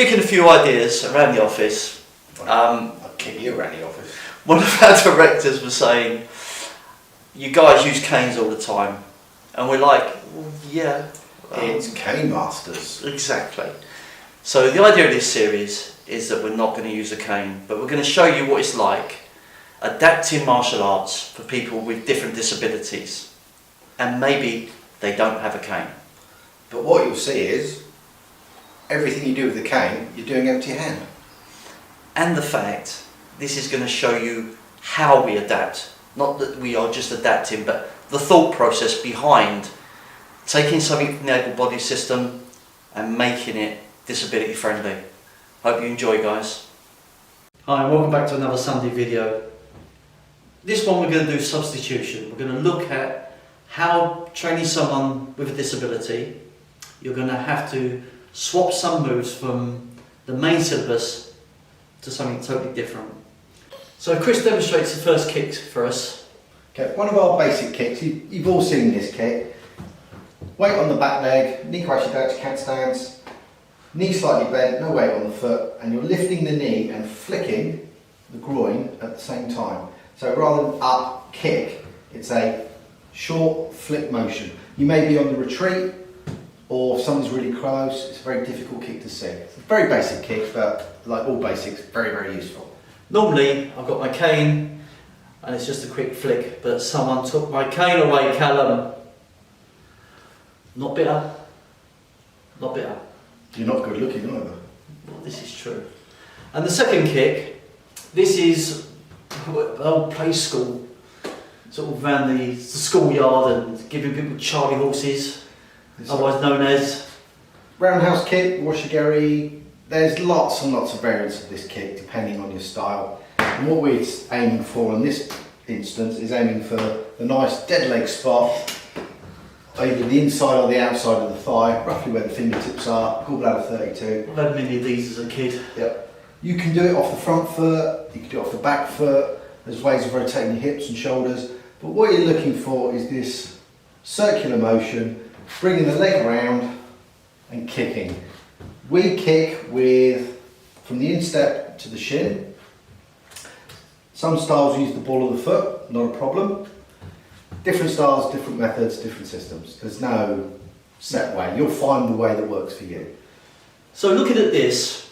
kicking a few ideas around the office. I'll kick you around the office. One of our directors was saying, you guys use canes all the time. And we're like, well, yeah. It's cane masters. Exactly. So the idea of this series is that we're not going to use a cane, but we're going to show you what it's like adapting martial arts for people with different disabilities. And maybe they don't have a cane. But what you'll see is, everything you do with the cane, you're doing empty-handed. And the fact, this is going to show you how we adapt. Not that we are just adapting, but the thought process behind taking something from the able-bodied system and making it disability friendly. Hope you enjoy, guys. Hi, and welcome back to another Sunday video. This one we're going to do substitution. We're going to look at how training someone with a disability, you're going to have to swap some moves from the main syllabus to something totally different. So Chris demonstrates the first kick for us. Okay, one of our basic kicks, you've all seen this kick. Weight on the back leg, knee crush adaptation, cat stance, knee slightly bent, no weight on the foot, and you're lifting the knee and flicking the groin at the same time. So rather than up, kick, it's a short flick motion. You may be on the retreat, or if someone's really close, it's a very difficult kick to see. It's a very basic kick, but like all basics, very, very useful. Normally, I've got my cane, and it's just a quick flick, but someone took my cane away, Callum. Not bitter. Not bitter. You're not good looking either. Well, this is true. And the second kick, this is old play school, sort of around the schoolyard and giving people Charlie horses, otherwise known as roundhouse kick, washigeri. There's lots and lots of variants of this kick depending on your style. And what we're aiming for in this instance is aiming for the nice dead leg spot, either the inside or the outside of the thigh, roughly where the fingertips are, gallbladder 32. I've had many of these as a kid. Yep. You can do it off the front foot, you can do it off the back foot, there's ways of rotating your hips and shoulders, but what you're looking for is this circular motion, bringing the leg around and kicking. We kick from the instep to the shin. Some styles use the ball of the foot, not a problem. Different styles, different methods, different systems. There's no set way. You'll find the way that works for you. So looking at this,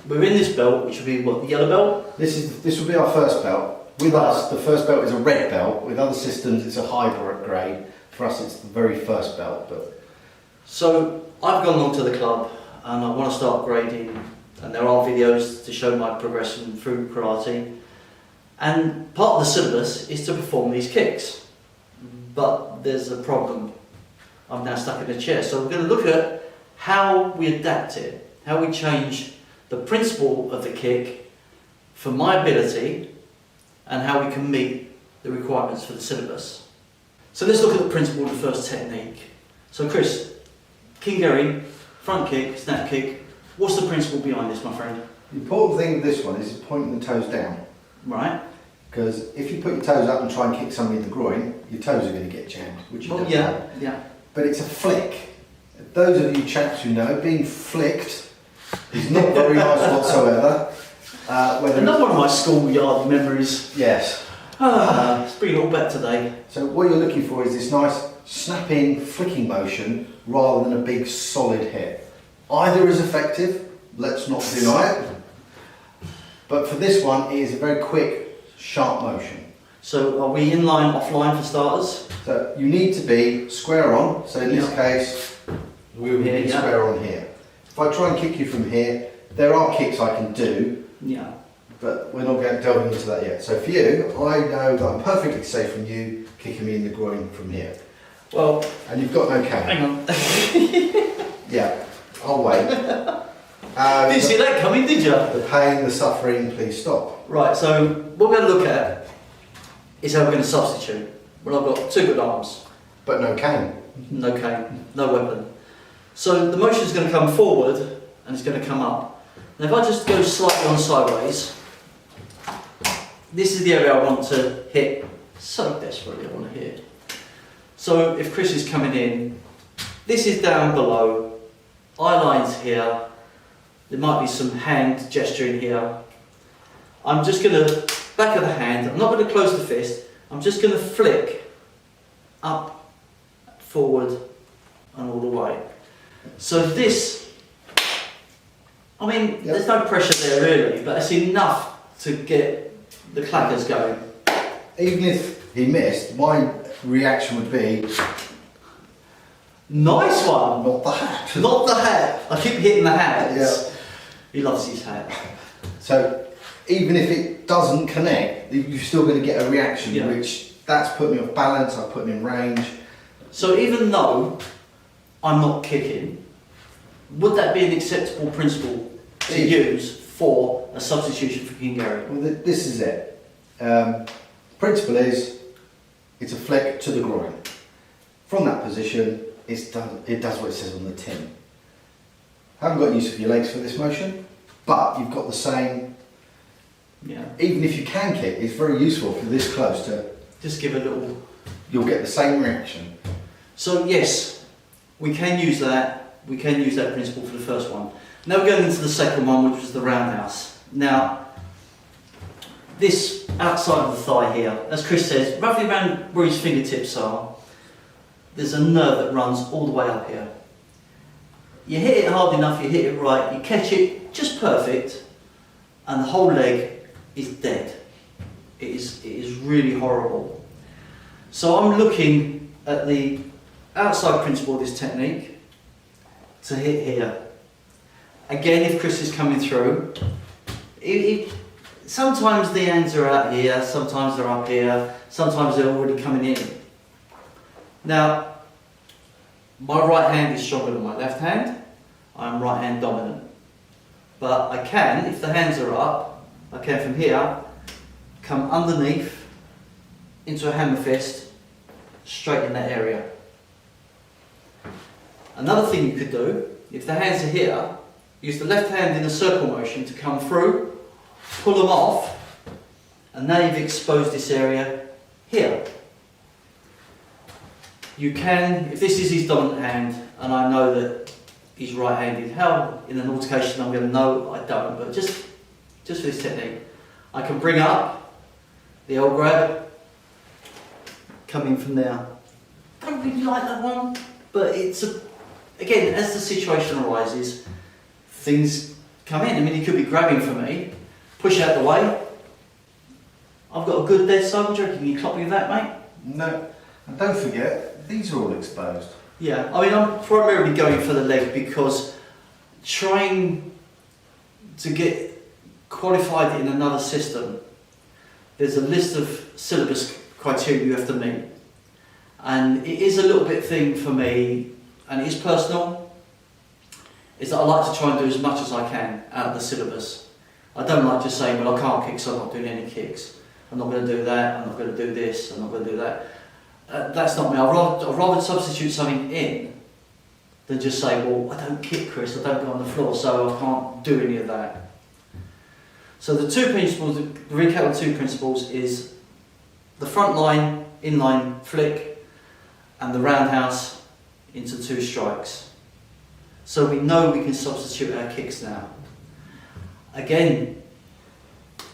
we're in this belt, which would be what, the yellow belt? This will be our first belt. With us, the first belt is a red belt. With other systems, it's a hybrid grade. For us, it's the very first belt. So I've gone along to the club and I want to start grading, and there are videos to show my progression through karate. And part of the syllabus is to perform these kicks. But there's a problem. I'm now stuck in a chair. So we're going to look at how we adapt it, how we change the principle of the kick for my ability and how we can meet the requirements for the syllabus. So let's look at the principle of the first technique. So Chris, Kingeri, front kick, snap kick. What's the principle behind this, my friend? The important thing with this one is pointing the toes down. Right. Because if you put your toes up and try and kick somebody in the groin, your toes are going to get jammed, which you don't want. Yeah. But it's a flick. Those of you chaps who know, being flicked is not very nice whatsoever. Another one of my schoolyard memories. Yes. It's been all better today. So what you're looking for is this nice snapping, flicking motion rather than a big solid hit. Either is effective, let's not deny it. But for this one, it is a very quick, sharp motion. So are we in line, offline for starters? So you need to be square on. So in this case, we would be square on here. If I try and kick you from here, there are kicks I can do. Yeah. But we're not going to delve into that yet. So for you, I know that I'm perfectly safe from you kicking me in the groin from here. Well, and you've got no cane. Hang on. Yeah, I'll wait. Didn't see that coming, did you? The pain, the suffering, please stop. Right, so what we're going to look at is how we're going to substitute. Well, I've got two good arms. But no cane. No cane, no weapon. So the motion is going to come forward and it's going to come up. Now if I just go slightly on sideways, this is the area I want to hit so desperately. I want to hit. So if Chris is coming in, this is down below, eye line's here, There might be some hand gesturing here. I'm just going to, back of the hand, I'm not going to close the fist, I'm just going to flick up, forward and all the way. So this, I mean, there's no pressure there really, but it's enough to get the clackers going. Even if he missed, my reaction would be, nice one! not the hat. Not the hat! I keep hitting the hat. Yeah. He loves his hat. So even if it doesn't connect, you're still going to get a reaction, which that's put me off balance, I've put him in range. So even though I'm not kicking, would that be an acceptable principle to use for a substitution for King Gary? Well, this is it. Principle is, it's a flick to the groin. From that position, it does what it says on the tin. Haven't got use of your legs for this motion, but you've got the same. Yeah. Even if you can kick, it's very useful if you're this close to. Just give a little. You'll get the same reaction. So yes, we can use that. We can use that principle for the first one. Now we're going into the second one, which was the roundhouse. Now, this outside of the thigh here, as Chris says, roughly around where his fingertips are, there's a nerve that runs all the way up here. You hit it hard enough, you hit it right, you catch it just perfect, and the whole leg is dead. It is really horrible. So I'm looking at the outside principle of this technique to hit here. Again, if Chris is coming through, sometimes the hands are out here, sometimes they're up here, sometimes they're already coming in. Now, my right hand is stronger than my left hand. I'm right hand dominant. But I can, if the hands are up, I can from here come underneath into a hammer fist, straight in that area. Another thing you could do, if the hands are here, use the left hand in a circle motion to come through, pull them off, and now you've exposed this area here. You can, if this is his dominant hand, and I know that he's right-handed, how in an altercation I'm going to know? I don't, but just for this technique, I can bring up the old grab, coming from there. Don't really like that one, but it's again, as the situation arises, things come in. I mean, he could be grabbing for me, push out the way. I've got a good dead side. Do you reckon you clock me with that, mate? No, and don't forget, these are all exposed. Yeah, I mean, I'm primarily going for the leg because trying to get qualified in another system, there's a list of syllabus criteria you have to meet. And it is a little bit thing for me, and it is personal, is that I like to try and do as much as I can out of the syllabus. I don't like just saying, well, I can't kick, so I'm not doing any kicks. I'm not going to do that, I'm not going to do this, I'm not going to do that. That's not me. I'd rather substitute something in than just say, well, I don't kick, Chris, I don't go on the floor, so I can't do any of that. So the two principles, the recap on two principles is the front line, inline flick, and the roundhouse into two strikes. So we know we can substitute our kicks now. Again,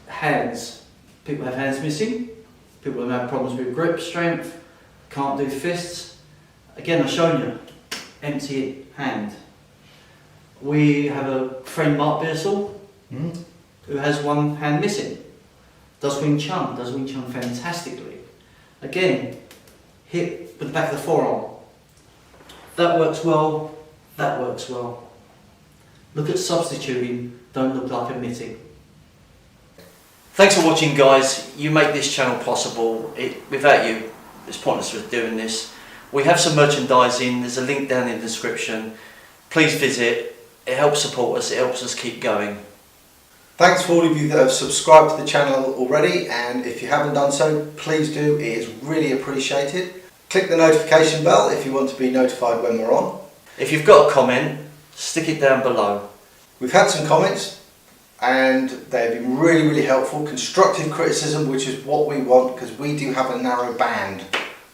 hands. People have hands missing. People have had problems with grip strength. Can't do fists. Again, I've shown you. Empty hand. We have a friend, Mark Beersall, who has one hand missing. Does Wing Chun fantastically. Again, hit with the back of the forearm. That works well, that works well. Look at substituting, don't look like omitting. Thanks for watching, guys. You make this channel possible. Without you, it's pointless for doing this. We have some merchandising, there's a link down in the description. Please visit, it helps support us, it helps us keep going. Thanks for all of you that have subscribed to the channel already, and if you haven't done so, please do, it is really appreciated. Click the notification bell if you want to be notified when we're on. If you've got a comment, stick it down below. We've had some comments and they've been really, really helpful. Constructive criticism, which is what we want, because we do have a narrow band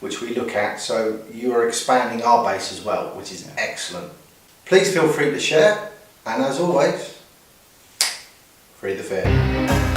which we look at, so you are expanding our base as well, which is excellent. Please feel free to share, and as always, Read the fear.